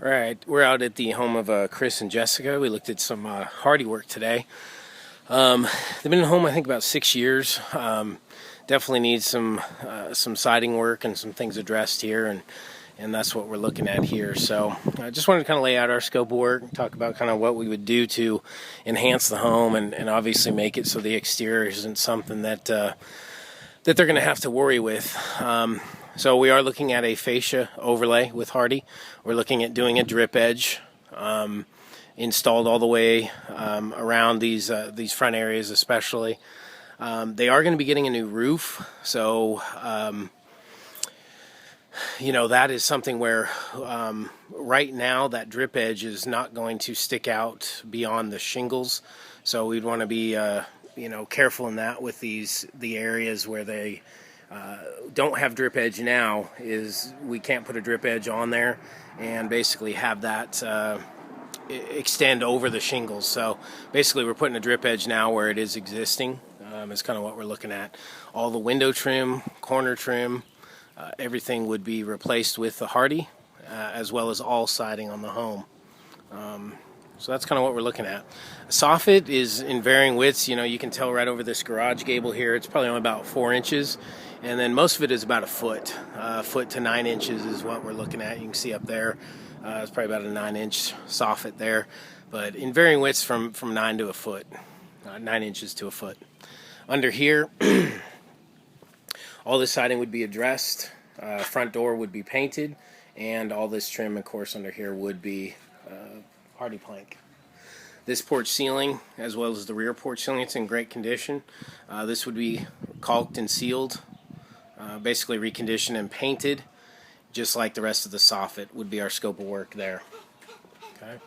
All right, we're out at the home of Chris and Jessica. We looked at some Hardie work today. They've been in the home, I think, about 6 years. Definitely needs some siding work and some things addressed here, and that's what we're looking at here. So I just wanted to kind of lay out our scope of work, talk about kind of what we would do to enhance the home, and obviously make it so the exterior isn't something that they're going to have to worry with. So we are looking at a fascia overlay with Hardie. We're looking at doing a drip edge installed all the way around these front areas especially. They are going to be getting a new roof, so that is something where right now that drip edge is not going to stick out beyond the shingles. So we'd want to be careful in that with the areas where they don't have drip edge now. Is we can't put a drip edge on there and basically have that extend over the shingles. So basically we're putting a drip edge now where it is existing. Is kind of what we're looking at. All the window trim, corner trim, everything would be replaced with the Hardie, as well as all siding on the home. So that's kind of what we're looking at. Soffit is in varying widths. You can tell right over this garage gable here, it's probably only about 4 inches. And then most of it is about a foot. Foot to 9 inches is what we're looking at. You can see up there, it's probably about a 9-inch soffit there. But in varying widths from 9 to a foot, 9 inches to a foot. Under here, all this siding would be addressed. Front door would be painted. And all this trim, of course, under here would be Hardie plank. This porch ceiling, as well as the rear porch ceiling, it's in great condition. This would be caulked and sealed, basically reconditioned and painted, just like the rest of the soffit would be our scope of work there. Okay.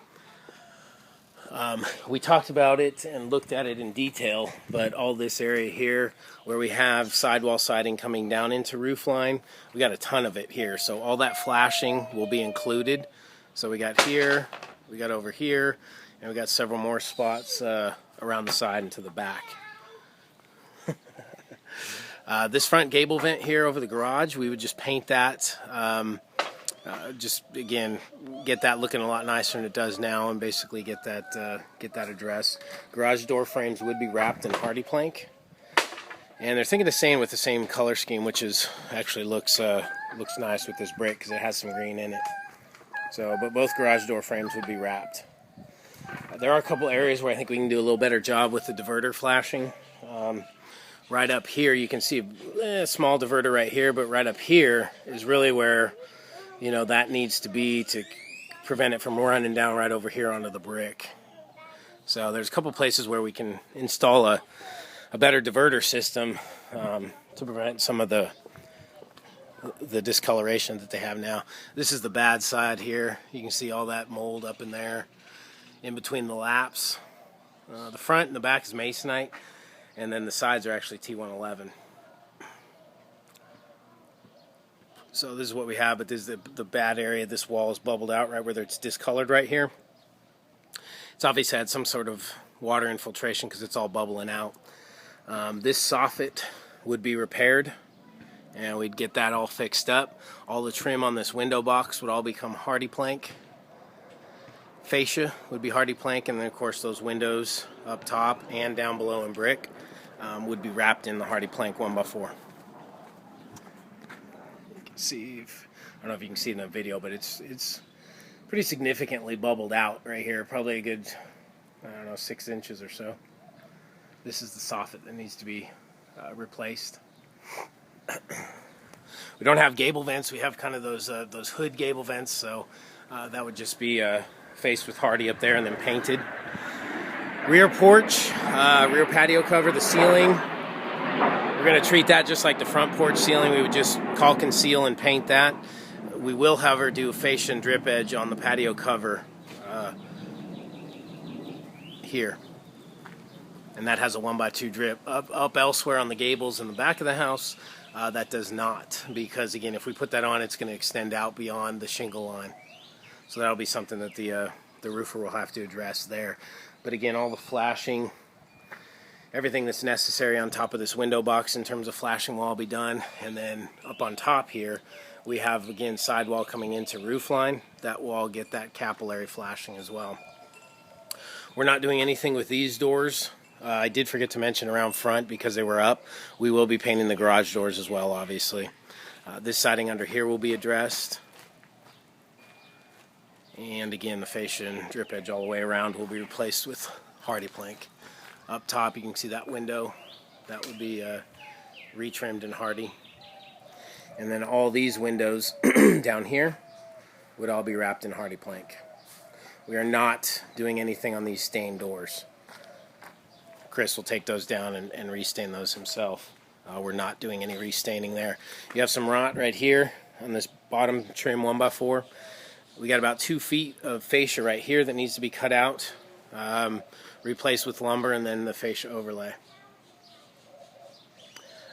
We talked about it and looked at it in detail, but all this area here where we have sidewall siding coming down into roof line, we got a ton of it here. So all that flashing will be included. So we got here, we got over here, and we got several more spots around the side and to the back. This front gable vent here over the garage, we would just paint that. Just again, get that looking a lot nicer than it does now, and basically get that addressed. Garage door frames would be wrapped in Hardie plank, and they're thinking of staying with the same color scheme, which is actually looks nice with this brick because it has some green in it. So, but both garage door frames would be wrapped. There are a couple areas where I think we can do a little better job with the diverter flashing. Right up here, you can see a small diverter right here, but right up here is really where that needs to be to prevent it from running down right over here onto the brick. So there's a couple places where we can install a better diverter system to prevent some of the discoloration that they have now. This is the bad side here. You can see all that mold up in there in between the laps. The front and the back is masonite, and then the sides are actually T111. So this is what we have, but this is the bad area. This wall is bubbled out right where it's discolored right here. It's obviously had some sort of water infiltration because it's all bubbling out. This soffit would be repaired, and we'd get that all fixed up. All the trim on this window box would all become Hardie plank. Fascia would be Hardie plank, and then of course those windows up top and down below in brick would be wrapped in the Hardie plank 1x4. See, I don't know if you can see it in the video, but it's pretty significantly bubbled out right here. Probably a good, 6 inches or so. This is the soffit that needs to be replaced. We don't have gable vents. We have kind of those hood gable vents, so that would just be faced with Hardie up there and then painted. Rear porch, rear patio cover, the ceiling. We're going to treat that just like the front porch ceiling. We would just caulk and seal and paint that. We will, however, do fascia and drip edge on the patio cover here. And that has a 1x2 drip. Up elsewhere on the gables in the back of the house, that does not. Because, again, if we put that on, it's going to extend out beyond the shingle line. So that'll be something that the roofer will have to address there. But, again, all the flashing, everything that's necessary on top of this window box in terms of flashing will all be done. And then up on top here We have, again, sidewall coming into roof line. That will all get that capillary flashing as well. We're not doing anything with these doors. I did forget to mention around front, because they were up, we will be painting the garage doors as well, obviously. This siding under here will be addressed. And again, the fascia and drip edge all the way around will be replaced with Hardie plank. Up top, you can see that window. That will be retrimmed in Hardie. And then all these windows down here would all be wrapped in Hardie plank. We are not doing anything on these stained doors. Chris will take those down and restain those himself. We're not doing any restaining there. You have some rot right here on this bottom trim 1x4. We got about 2 feet of fascia right here that needs to be cut out, replaced with lumber, and then the fascia overlay.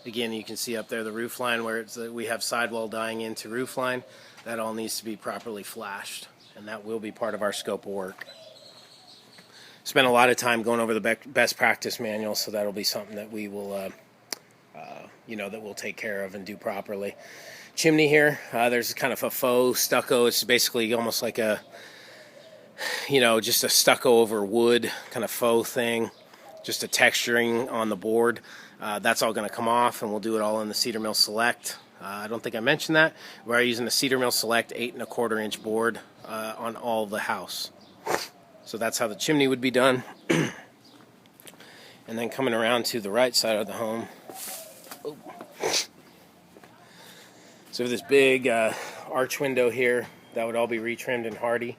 Again, you can see up there the roof line where we have sidewall dying into roof line. That all needs to be properly flashed, and that will be part of our scope of work. Spent a lot of time going over the best practice manual, so that'll be something that we will, that we'll take care of and do properly. Chimney here, there's kind of a faux stucco. It's basically almost like a, just a stucco over wood kind of faux thing, just a texturing on the board. That's all going to come off, and we'll do it all in the Cedar Mill Select. I don't think I mentioned that. We're using the Cedar Mill Select 8 1/4 inch board on all the house. So that's how the chimney would be done. And then coming around to the right side of the home. Oh. So this big arch window here, that would all be retrimmed in Hardie,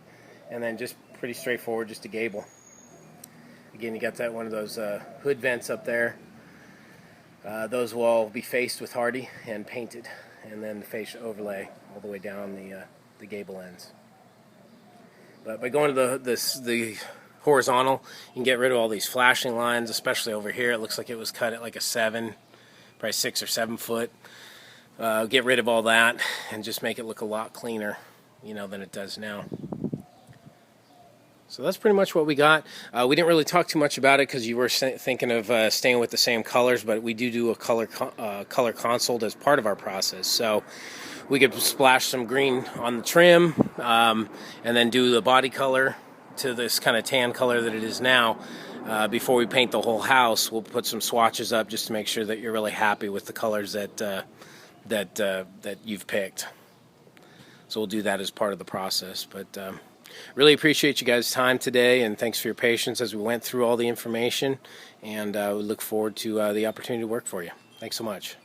and then just pretty straightforward, just a gable. Again, you got that one of those hood vents up there. Those will all be faced with Hardie and painted, and then the fascia overlay all the way down the gable ends. But by going to the horizontal, you can get rid of all these flashing lines, especially over here. It looks like it was cut at like a 7, probably 6 or 7 foot. Get rid of all that and just make it look a lot cleaner, than it does now. So that's pretty much what we got. We didn't really talk too much about it because you were thinking of staying with the same colors, but we do a color consult as part of our process. So we could splash some green on the trim and then do the body color to this kind of tan color that it is now. Before we paint the whole house, we'll put some swatches up just to make sure that you're really happy with the colors that you've picked. So we'll do that as part of the process. But really appreciate you guys' time today, and thanks for your patience as we went through all the information. And we look forward to the opportunity to work for you. Thanks so much.